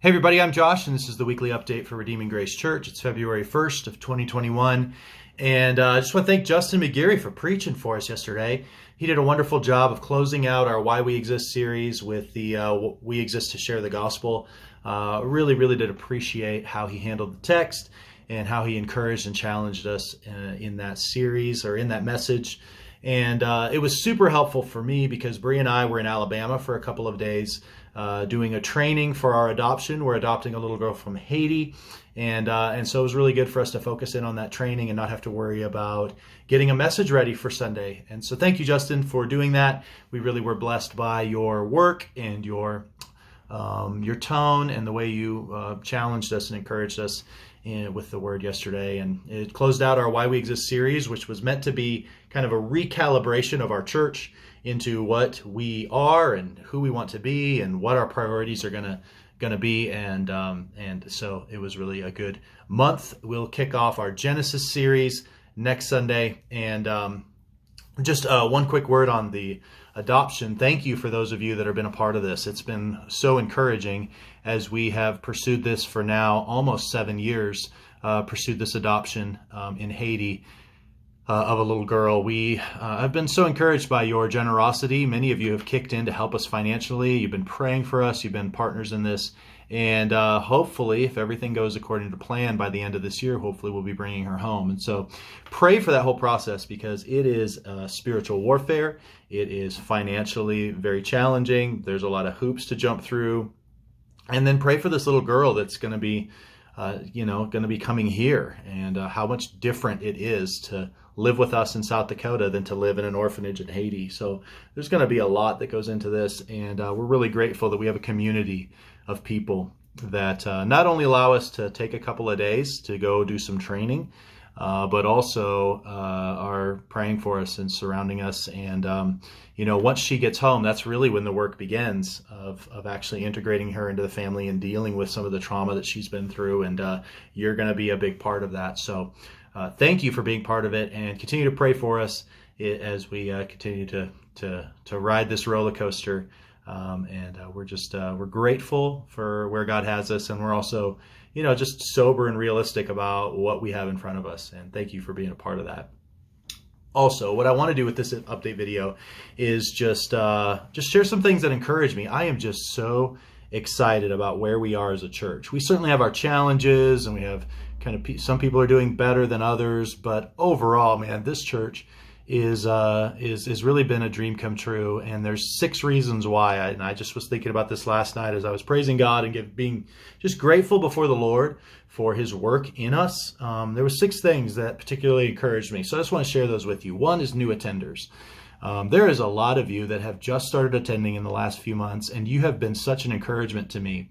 Hey everybody, I'm Josh, and this is the weekly update for Redeeming Grace Church. It's February 1st of 2021, and I just want to thank Justin McGeary for preaching for us yesterday. He did a wonderful job of closing out our Why We Exist series with the We Exist to Share the Gospel. Really did appreciate how he handled the text and how he encouraged and challenged us in that series or in that message. And it was super helpful for me because Bree and I were in Alabama for a couple of days doing a training for our adoption. We're adopting a little girl from Haiti. And so it was really good for us to focus in on that training and not have to worry about getting a message ready for Sunday. And so thank you, Justin, for doing that. We really were blessed by your work and your tone and the way you challenged us and encouraged us with the word yesterday. And it closed out our Why We Exist series, which was meant to be kind of a recalibration of our church into what we are and who we want to be and what our priorities are gonna be. And so it was really a good month. We'll kick off our Genesis series next Sunday. And just one quick word on the adoption. Thank you for those of you that have been a part of this. It's been so encouraging as we have pursued this for now almost 7 years, pursued this adoption in Haiti of a little girl. We have been so encouraged by your generosity. Many of you have kicked in to help us financially. You've been praying for us. You've been partners in this. And hopefully, if everything goes according to plan by the end of this year, hopefully we'll be bringing her home. And so pray for that whole process because it is spiritual warfare. It is financially very challenging. There's a lot of hoops to jump through. And then pray for this little girl that's going to be, going to be coming here, and how much different it is to live with us in South Dakota than to live in an orphanage in Haiti. So there's going to be a lot that goes into this, and we're really grateful that we have a community of people that not only allow us to take a couple of days to go do some training, but also are praying for us and surrounding us. And, once she gets home, that's really when the work begins of actually integrating her into the family and dealing with some of the trauma that she's been through. And you're going to be a big part of that. So thank you for being part of it, and continue to pray for us as we continue to ride this roller coaster. We're grateful for where God has us, and we're also, just sober and realistic about what we have in front of us. And thank you for being a part of that. Also, what I want to do with this update video is just share some things that encourage me. I am just so excited about where we are as a church. We certainly have our challenges, and we have some people are doing better than others, but overall, man, this church is really been a dream come true. And there's 6 reasons why. And I just was thinking about this last night as I was praising God and being just grateful before the Lord for his work in us. There were 6 things that particularly encouraged me. So I just want to share those with you. One is new attenders. There is a lot of you that have just started attending in the last few months, and you have been such an encouragement to me.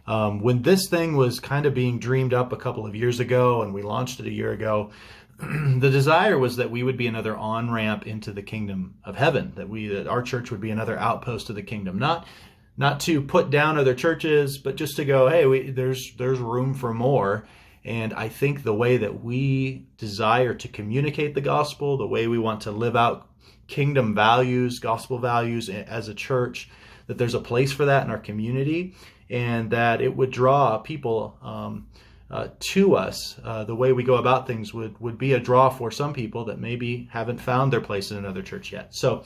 When this thing was kind of being dreamed up a couple of years ago, and we launched it a year ago, the desire was that we would be another on-ramp into the kingdom of heaven, that our church would be another outpost of the kingdom, not to put down other churches, but just to go, hey, there's room for more. And I think the way that we desire to communicate the gospel, the way we want to live out kingdom values, gospel values as a church, that there's a place for that in our community, and that it would draw people to us. The way we go about things would be a draw for some people that maybe haven't found their place in another church yet. So,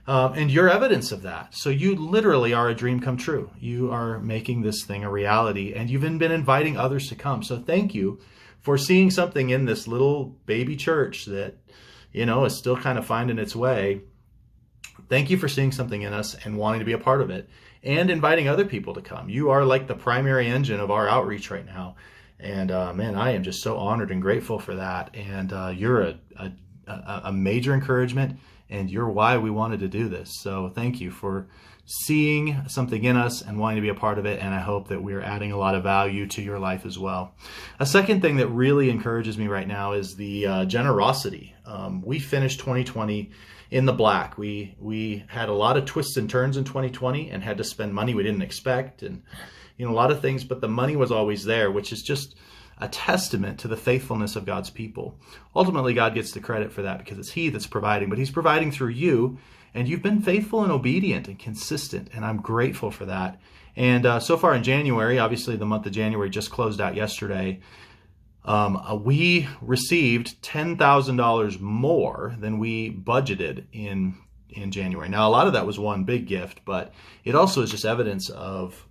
and you're evidence of that. So you literally are a dream come true. You are making this thing a reality, and you've been inviting others to come. So thank you for seeing something in this little baby church that, is still kind of finding its way. Thank you for seeing something in us and wanting to be a part of it and inviting other people to come. You are like the primary engine of our outreach right now. And man, I am just so honored and grateful for that. And you're a major encouragement, and you're why we wanted to do this. So thank you for seeing something in us and wanting to be a part of it. And I hope that we're adding a lot of value to your life as well. A second thing that really encourages me right now is the generosity. We finished 2020 in the black. We had a lot of twists and turns in 2020 and had to spend money we didn't expect, and a lot of things, but the money was always there, which is just a testament to the faithfulness of God's people. Ultimately, God gets the credit for that because it's he that's providing, but he's providing through you, and you've been faithful and obedient and consistent, and I'm grateful for that. And so far in January, obviously the month of January just closed out yesterday, we received $10,000 more than we budgeted in January. Now, a lot of that was one big gift, but it also is just evidence of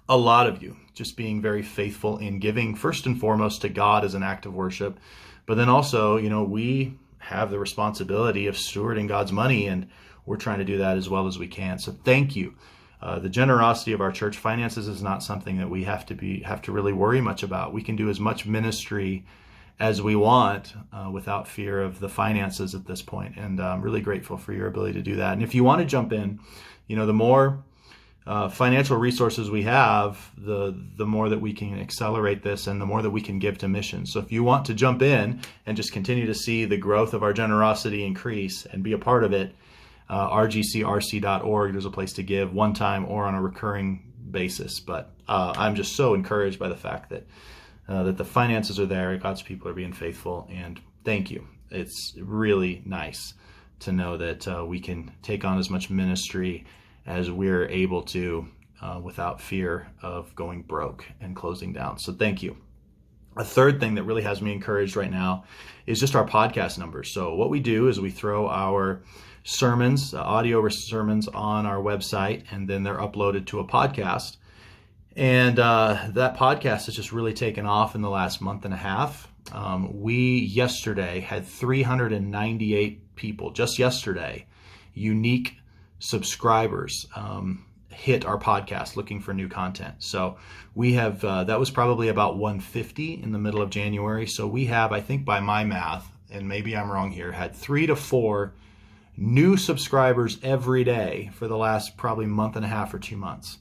a lot of you just being very faithful in giving first and foremost to God as an act of worship. But then also, we have the responsibility of stewarding God's money, and we're trying to do that as well as we can. So thank you. The generosity of our church finances is not something that we have to really worry much about. We can do as much ministry as we want without fear of the finances at this point. And I'm really grateful for your ability to do that. And if you want to jump in, the more financial resources we have, the more that we can accelerate this and the more that we can give to missions. So if you want to jump in and just continue to see the growth of our generosity increase and be a part of it, rgcrc.org, there's a place to give one time or on a recurring basis. But I'm just so encouraged by the fact that the finances are there, God's people are being faithful, and thank you. It's really nice to know that we can take on as much ministry as we're able to without fear of going broke and closing down. So thank you. A third thing that really has me encouraged right now is just our podcast numbers. So what we do is we throw our sermons, audio sermons on our website, and then they're uploaded to a podcast. And that podcast has just really taken off in the last month and a half. We yesterday had 398 people, just yesterday, unique subscribers hit our podcast looking for new content. So we have, that was probably about 150 in the middle of January. So we have, I think by my math, and maybe I'm wrong here, had 3 to 4 new subscribers every day for the last probably month and a half or 2 months.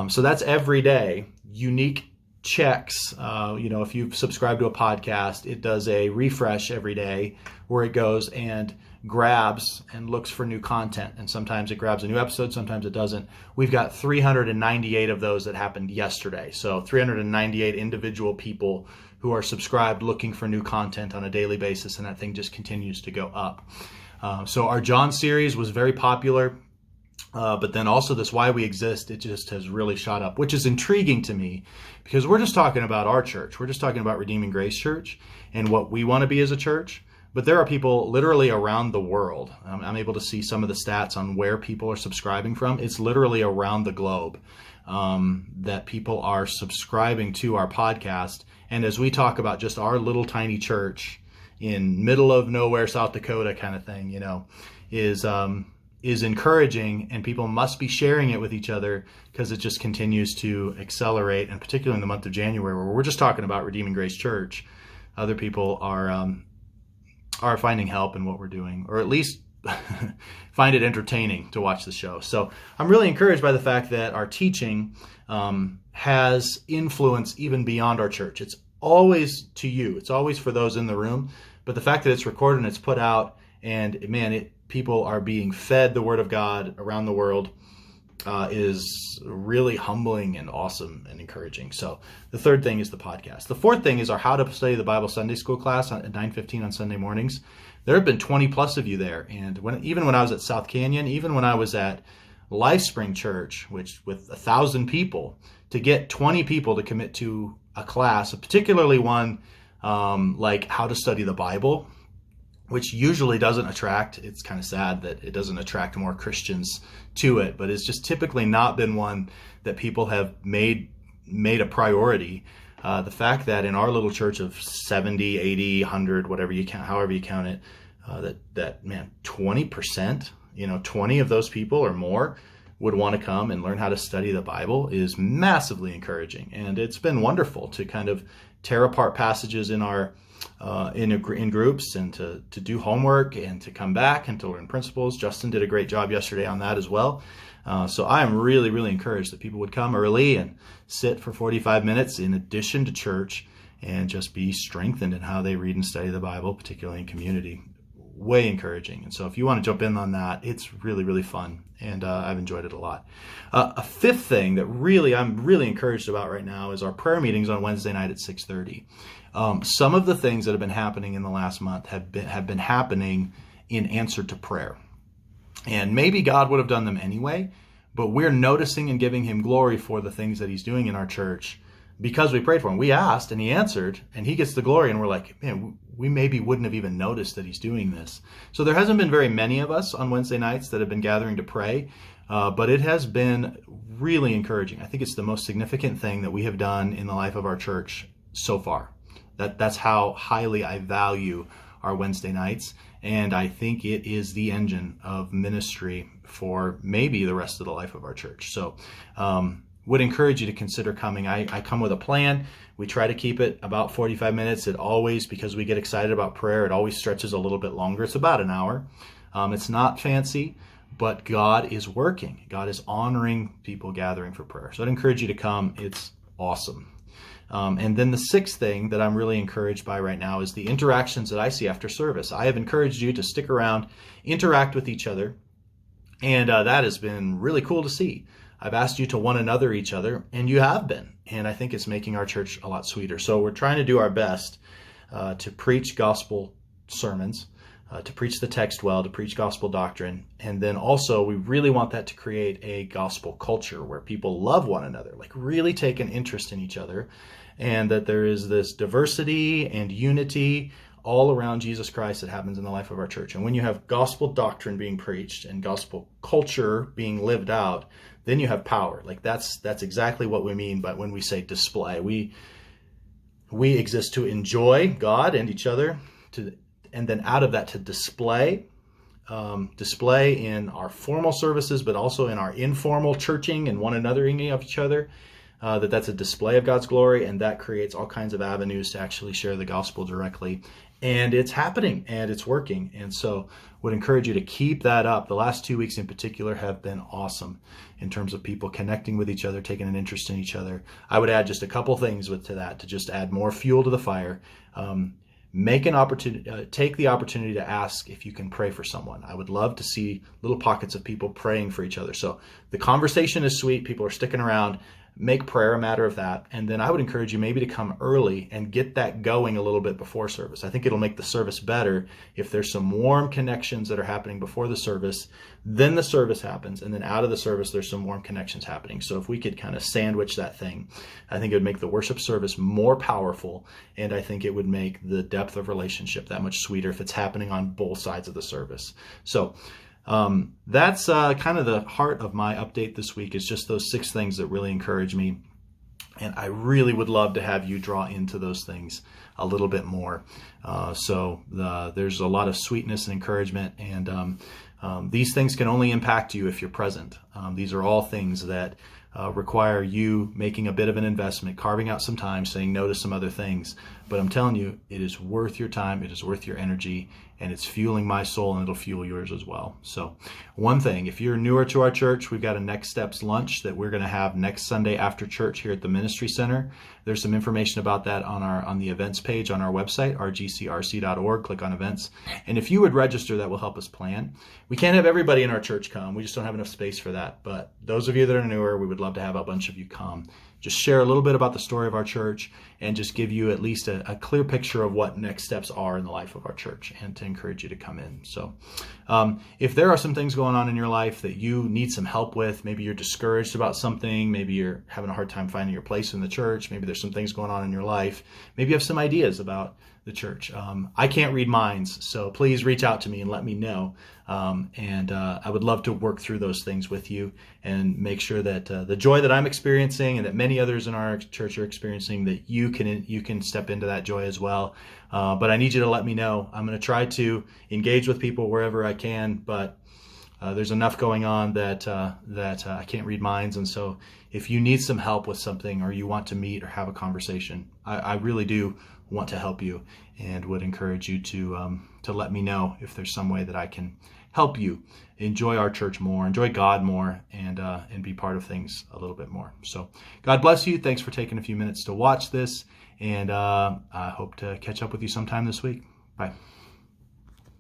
So that's every day. Unique checks. If you've subscribed to a podcast, it does a refresh every day where it goes and grabs and looks for new content. And sometimes it grabs a new episode, sometimes it doesn't. We've got 398 of those that happened yesterday. So 398 individual people who are subscribed looking for new content on a daily basis, and that thing just continues to go up. So our John series was very popular. But then also this Why We Exist, it just has really shot up, which is intriguing to me because we're just talking about our church. We're just talking about Redeeming Grace Church and what we want to be as a church. But there are people literally around the world. I'm able to see some of the stats on where people are subscribing from. It's literally around the globe that people are subscribing to our podcast. And as we talk about just our little tiny church in middle of nowhere, South Dakota kind of thing, is encouraging, and people must be sharing it with each other because it just continues to accelerate. And particularly in the month of January, where we're just talking about Redeeming Grace Church, other people are finding help in what we're doing, or at least find it entertaining to watch the show. So I'm really encouraged by the fact that our teaching has influence even beyond our church. It's always to you. It's always for those in the room. But the fact that it's recorded and it's put out, and man, people are being fed the Word of God around the world is really humbling and awesome and encouraging. So the third thing is the podcast. The fourth thing is our How to Study the Bible Sunday School class at 9:15 on Sunday mornings. There have been 20 plus of you there. And even when I was at South Canyon, even when I was at LifeSpring Church, which with 1,000 people, to get 20 people to commit to a class, particularly one like How to Study the Bible, which usually doesn't attract, it's kind of sad that it doesn't attract more Christians to it, but it's just typically not been one that people have made a priority. The fact that in our little church of 70, 80, 100, whatever you count, however you count it, that 20%, 20 of those people or more would want to come and learn how to study the Bible is massively encouraging. And it's been wonderful to kind of tear apart passages in our in groups and to do homework and to come back and to learn principles. Justin did a great job yesterday on that as well. So I am really, really encouraged that people would come early and sit for 45 minutes in addition to church and just be strengthened in how they read and study the Bible, particularly in community. Way encouraging. And so if you want to jump in on that, it's really, really fun. And I've enjoyed it a lot. A fifth thing that I'm really encouraged about right now is our prayer meetings on Wednesday night at 6:30. Some of the things that have been happening in the last month have been happening in answer to prayer. And maybe God would have done them anyway, but we're noticing and giving him glory for the things that he's doing in our church because we prayed for him. We asked and he answered, and he gets the glory, and we're like, man, we maybe wouldn't have even noticed that he's doing this. So there hasn't been very many of us on Wednesday nights that have been gathering to pray, but it has been really encouraging. I think it's the most significant thing that we have done in the life of our church so far. That's how highly I value our Wednesday nights, and I think it is the engine of ministry for maybe the rest of the life of our church. So would encourage you to consider coming. I come with a plan. We try to keep it about 45 minutes. It always, because we get excited about prayer, it always stretches a little bit longer. It's about an hour. It's not fancy, but God is working. God is honoring people gathering for prayer. So I'd encourage you to come. It's awesome. And then the sixth thing that I'm really encouraged by right now is the interactions that I see after service. I have encouraged you to stick around, interact with each other, and that has been really cool to see. I've asked you to one another each other, and you have been, and I think it's making our church a lot sweeter. So we're trying to do our best to preach gospel sermons, to preach the text well, to preach gospel doctrine, and then also we really want that to create a gospel culture where people love one another, like really take an interest in each other, and that there is this diversity and unity all around Jesus Christ that happens in the life of our church. And when you have gospel doctrine being preached and gospel culture being lived out, then you have power. Like that's exactly what we mean by when we say display. We exist to enjoy God and each other, and then out of that to display in our formal services, but also in our informal churching and one anothering of each other. That's a display of God's glory, and that creates all kinds of avenues to actually share the gospel directly. And it's happening, and it's working. And so would encourage you to keep that up. The last 2 weeks in particular have been awesome in terms of people connecting with each other, taking an interest in each other. I would add just a couple things to that to just add more fuel to the fire. Make an opportunity, take the opportunity to ask if you can pray for someone. I would love to see little pockets of people praying for each other. So the conversation is sweet. People are sticking around. Make prayer a matter of that. And then I would encourage you maybe to come early and get that going a little bit before service. I think it'll make the service better if there's some warm connections that are happening before the service. Then the service happens, and then out of the service, there's some warm connections happening. So if we could kind of sandwich that thing, I think it would make the worship service more powerful, and I think it would make the depth of relationship that much sweeter if it's happening on both sides of the service. So that's kind of the heart of my update this week, is just those 6 things that really encourage me. And I really would love to have you draw into those things a little bit more. There's a lot of sweetness and encouragement, and these things can only impact you if you're present. These are all things that require you making a bit of an investment, carving out some time, saying no to some other things. But I'm telling you, it is worth your time, it is worth your energy, and it's fueling my soul, and it'll fuel yours as well. So one thing, if you're newer to our church, we've got a Next Steps lunch that we're going to have next Sunday after church here at the Ministry Center. There's some information about that on the events page on our website, rgcrc.org. Click on events. And if you would register, that will help us plan. We can't have everybody in our church come. We just don't have enough space for that. But those of you that are newer, we would love to have a bunch of you come. Just share a little bit about the story of our church and just give you at least a clear picture of what next steps are in the life of our church, and to encourage you to come in. So if there are some things going on in your life that you need some help with, maybe you're discouraged about something, maybe you're having a hard time finding your place in the church, maybe there's some things going on in your life, maybe you have some ideas about the church. I can't read minds, so please reach out to me and let me know. I would love to work through those things with you and make sure that the joy that I'm experiencing and that many others in our church are experiencing, that you can step into that joy as well. But I need you to let me know. I'm going to try to engage with people wherever I can, but there's enough going on that I can't read minds. And so if you need some help with something, or you want to meet or have a conversation, I really do want to help you, and would encourage you to let me know if there's some way that I can help you enjoy our church more, enjoy God more, and be part of things a little bit more. So God bless you. Thanks for taking a few minutes to watch this, and I hope to catch up with you sometime this week. Bye.